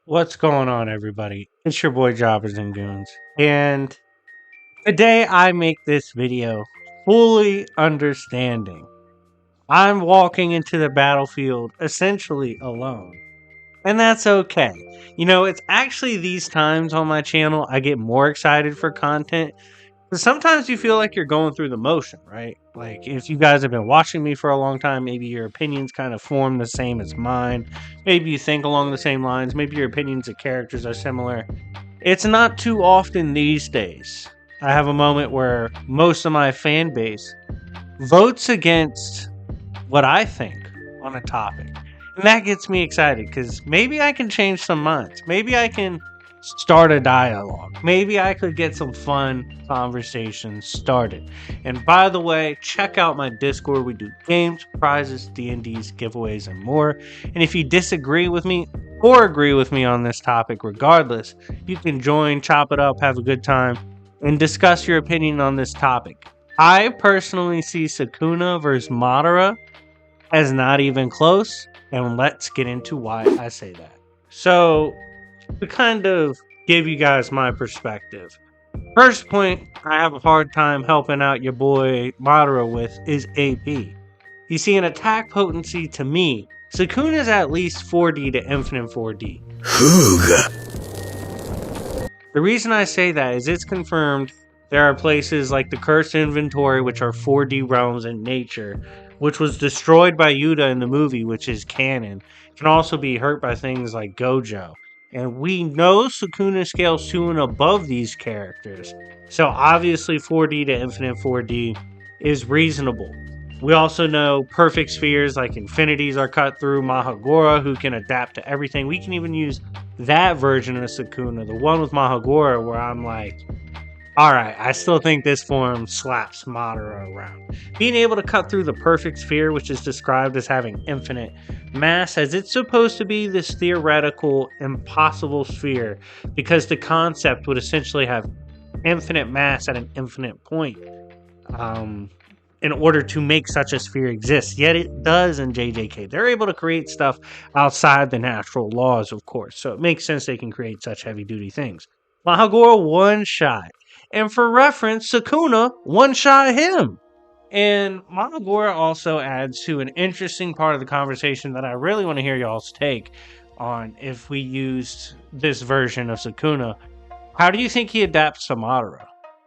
What's going on, everybody? It's your boy Jobbers and Goons, and today I make this video fully understanding. I'm walking into the battlefield essentially alone, and that's okay. It's actually these times on my channel I get more excited for content. But sometimes you feel like you're going through the motion, right? Like if you guys have been watching me for a long time, maybe your opinions kind of form the same as mine. Maybe you think along the same lines. Maybe your opinions of characters are similar. It's not too often these days. I have a moment where most of my fan base votes against what I think on a topic. And that gets me excited because maybe I can change some minds. Maybe I can start a dialogue. Maybe I could get some fun conversations started. And by the way, check out my Discord. We do games, prizes, D&Ds, giveaways, and more. And if you disagree with me or agree with me on this topic, regardless, you can join, chop it up, have a good time, and discuss your opinion on this topic. I personally see Sukuna versus Madara as not even close, and let's get into why I say that. So, to kind of give you guys my perspective, first point I have a hard time helping out your boy Madara with is AP. You see, an attack potency to me, Sukuna is at least 4D to infinite 4D. The reason I say that is it's confirmed there are places like the Cursed Inventory, which are 4D realms in nature, which was destroyed by Yuta in the movie, which is canon, can also be hurt by things like Gojo. And we know Sukuna scales to and above these characters, so obviously 4D to infinite 4D is reasonable. We also know perfect spheres like infinities are cut through Mahagora, who can adapt to everything. We can even use that version of Sukuna, the one with Mahagora, where I'm like, alright, I still think this form slaps Madara around. Being able to cut through the perfect sphere, which is described as having infinite mass, as it's supposed to be this theoretical, impossible sphere, because the concept would essentially have infinite mass at an infinite point. In order to make such a sphere exist. Yet it does in JJK. They're able to create stuff outside the natural laws, of course. So it makes sense they can create such heavy-duty things. Mahagora one-shot. And for reference, Sukuna one-shot him. And Mahagora also adds to an interesting part of the conversation that I really want to hear y'all's take on if we used this version of Sukuna. How do you think he adapts to Madara?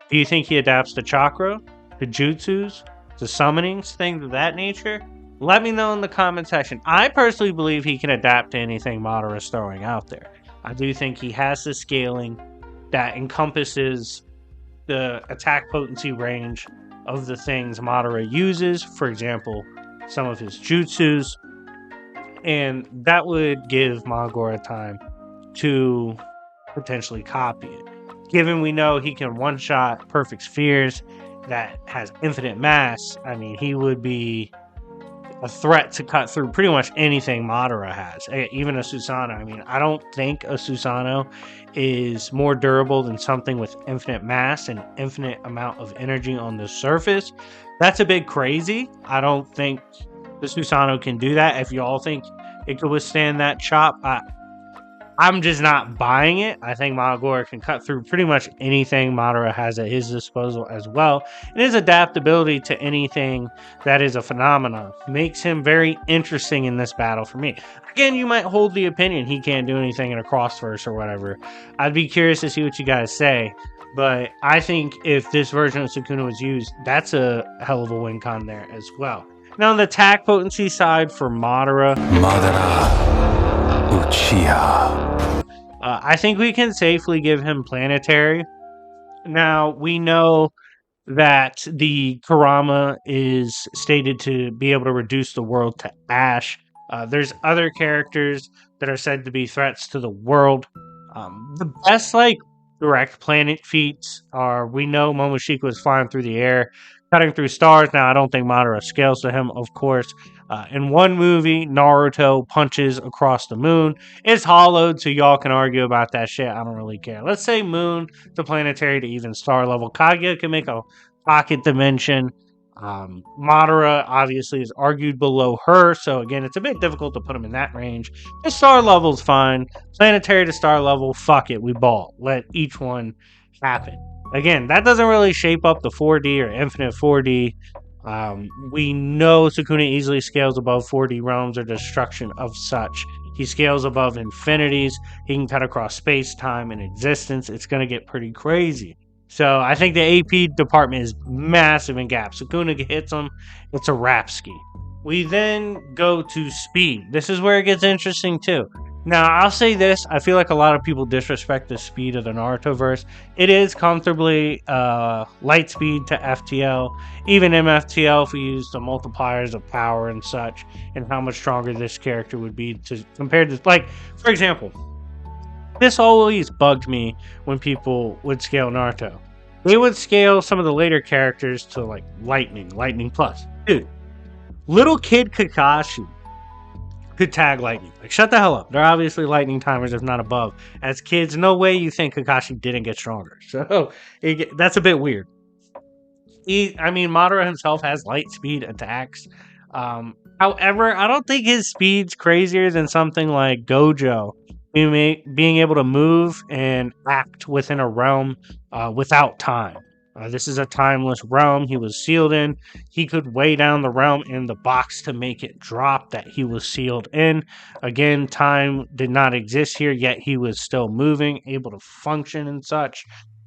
Do you think he adapts to chakra, to jutsus, to summonings, things of that nature? Let me know in the comment section. I personally believe he can adapt to anything Madara is throwing out there. I do think he has the scaling that encompasses the attack potency range of the things Madara uses. For example, some of his jutsus. And that would give Mahagora time to potentially copy it. Given we know he can one-shot perfect spheres that has infinite mass, I mean, he would be a threat to cut through pretty much anything Madara has, even a Susanoo. I mean, I don't think a Susanoo is more durable than something with infinite mass and infinite amount of energy on the surface. That's a bit crazy. I don't think the Susanoo can do that. If y'all think it could withstand that chop, I'm just not buying it. I think Mahagora can cut through pretty much anything Madara has at his disposal as well. And his adaptability to anything that is a phenomenon makes him very interesting in this battle for me. Again, you might hold the opinion he can't do anything in a cross-verse or whatever. I'd be curious to see what you guys say. But I think if this version of Sukuna was used, that's a hell of a win con there as well. Now on the attack potency side for Madara, Uchiha. I think we can safely give him planetary. Now, we know that the Kurama is stated to be able to reduce the world to ash. There's other characters that are said to be threats to the world. The best, direct planet feats are, we know Momoshika was flying through the air, cutting through stars. Now, I don't think Madara scales to him, of course. In one movie, Naruto punches across the moon. It's hollowed, so y'all can argue about that shit. I don't really care. Let's say moon to planetary to even star level. Kaguya can make a pocket dimension. Madara obviously is argued below her, so again, it's a bit difficult to put him in that range. His star level's fine. Planetary to star level, fuck it, we ball. Let each one happen. Again, that doesn't really shape up the 4D or infinite 4D. We know Sukuna easily scales above 4D realms or destruction of such. He scales above infinities. He can cut across space, time, and existence. It's going to get pretty crazy. So I think the AP department is massive in gaps. Sukuna hits him, it's a wrap ski. We then go to speed. This is where it gets interesting too. Now, I'll say this. I feel like a lot of people disrespect the speed of the Naruto verse. It is comfortably light speed to FTL. Even MFTL, if we use the multipliers of power and such, and how much stronger this character would be to compared to, like, for example, this always bugged me when people would scale Naruto. They would scale some of the later characters to, like, Lightning Plus. Dude, little kid Kakashi could tag Lightning. Like, shut the hell up. They're obviously Lightning timers, if not above. As kids, no way you think Kakashi didn't get stronger. So, that's a bit weird. Madara himself has light speed attacks. However, I don't think his speed's crazier than something like Gojo being able to move and act within a realm without time. This is a timeless realm he was sealed in. He could weigh down the realm in the box to make it drop that he was sealed in. Again, time did not exist here, yet he was still moving, able to function and such.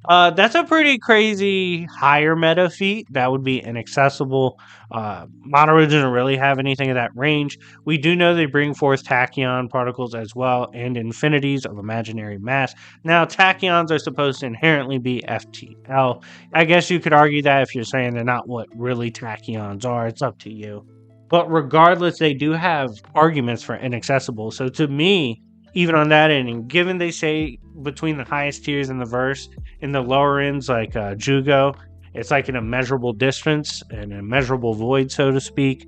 That's a pretty crazy higher meta feat. That would be inaccessible. Madara doesn't really have anything of that range. We do know they bring forth tachyon particles as well and infinities of imaginary mass. Now, tachyons are supposed to inherently be FTL. I guess you could argue that if you're saying they're not what really tachyons are. It's up to you. But regardless, they do have arguments for inaccessible. So to me, even on that ending, given they say between the highest tiers in the verse, in the lower ends, like Jugo, it's like an immeasurable distance, an immeasurable void, so to speak.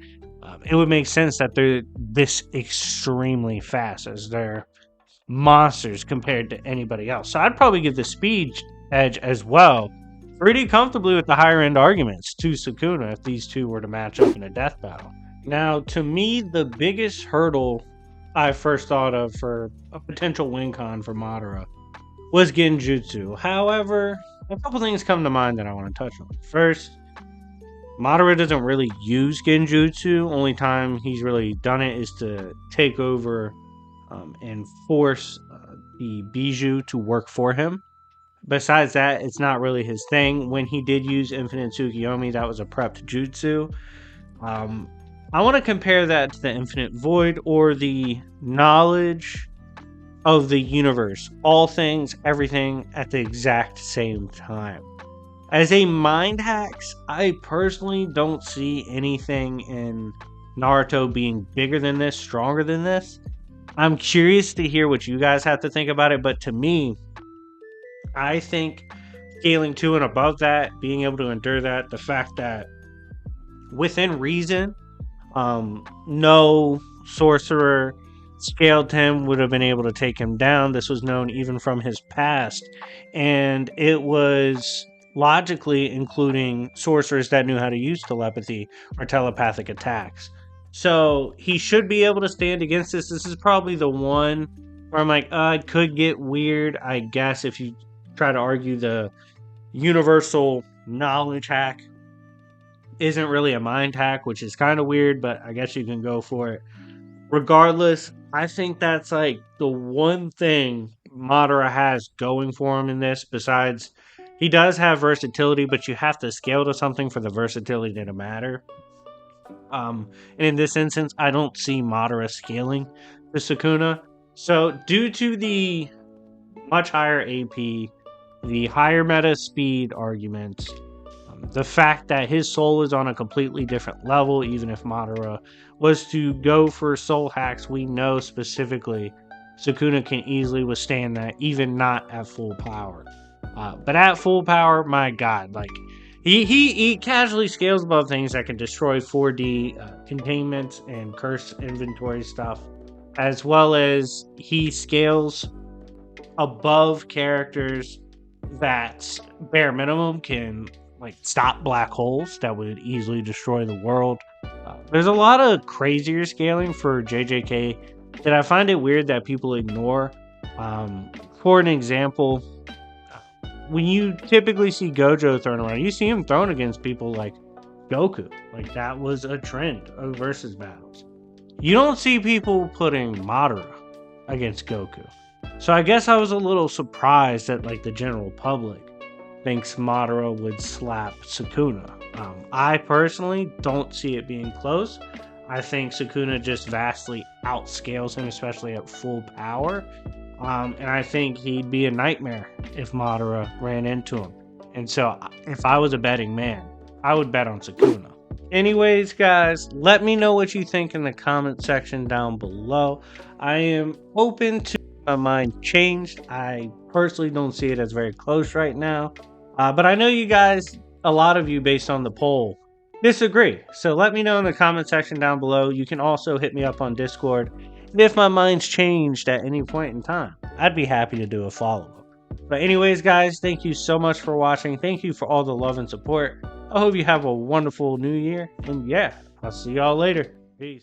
It would make sense that they're this extremely fast, as they're monsters compared to anybody else. So I'd probably give the speed edge as well, pretty comfortably with the higher end arguments to Sukuna if these two were to match up in a death battle. Now, to me, the biggest hurdle I first thought of for a potential win con for Madara was genjutsu. However, a couple things come to mind that I want to touch on. First, Madara doesn't really use genjutsu. Only time he's really done it is to take over and force the Bijou to work for him. Besides that, it's not really his thing. When he did use Infinite Tsukiyomi, that was a prepped jutsu. I want to compare that to the Infinite Void, or the knowledge of the universe. All things, everything at the exact same time. As a mind hacks, I personally don't see anything in Naruto being bigger than this, stronger than this. I'm curious to hear what you guys have to think about it, but to me, I think scaling to and above that, being able to endure that, the fact that within reason, no sorcerer scaled him would have been able to take him down. This was known even from his past, and it was logically including sorcerers that knew how to use telepathy or telepathic attacks. So he should be able to stand against this. This is probably the one where I'm like, it could get weird, I guess, if you try to argue the universal knowledge hack isn't really a mind hack, which is kind of weird, but I guess you can go for it. Regardless, I think that's like the one thing Madara has going for him in this. Besides, he does have versatility, but you have to scale to something for the versatility to matter. And in this instance, I don't see Madara scaling to Sukuna. So due to the much higher AP, the higher meta speed arguments, the fact that his soul is on a completely different level, even if Madara was to go for soul hacks, we know specifically Sukuna can easily withstand that, even not at full power. But at full power, my god, like he casually scales above things that can destroy 4D containment and curse inventory stuff, as well as he scales above characters that bare minimum can like stop black holes that would easily destroy the world. There's a lot of crazier scaling for JJK that I find it weird that people ignore. For an example, when you typically see Gojo thrown around, you see him thrown against people like Goku. Like that was a trend of versus battles. You don't see people putting Madara against Goku. So I guess I was a little surprised that like the general public thinks Madara would slap Sukuna. I personally don't see it being close. I think Sukuna just vastly outscales him, especially at full power. And I think he'd be a nightmare if Madara ran into him. And so if I was a betting man, I would bet on Sukuna. Anyways, guys, let me know what you think in the comment section down below. I am open to my mind changed. I personally don't see it as very close right now. But I know you guys, a lot of you based on the poll, disagree. So let me know in the comment section down below. You can also hit me up on Discord. And if my mind's changed at any point in time, I'd be happy to do a follow-up. But anyways, guys, thank you so much for watching. Thank you for all the love and support. I hope you have a wonderful new year. And yeah, I'll see y'all later. Peace.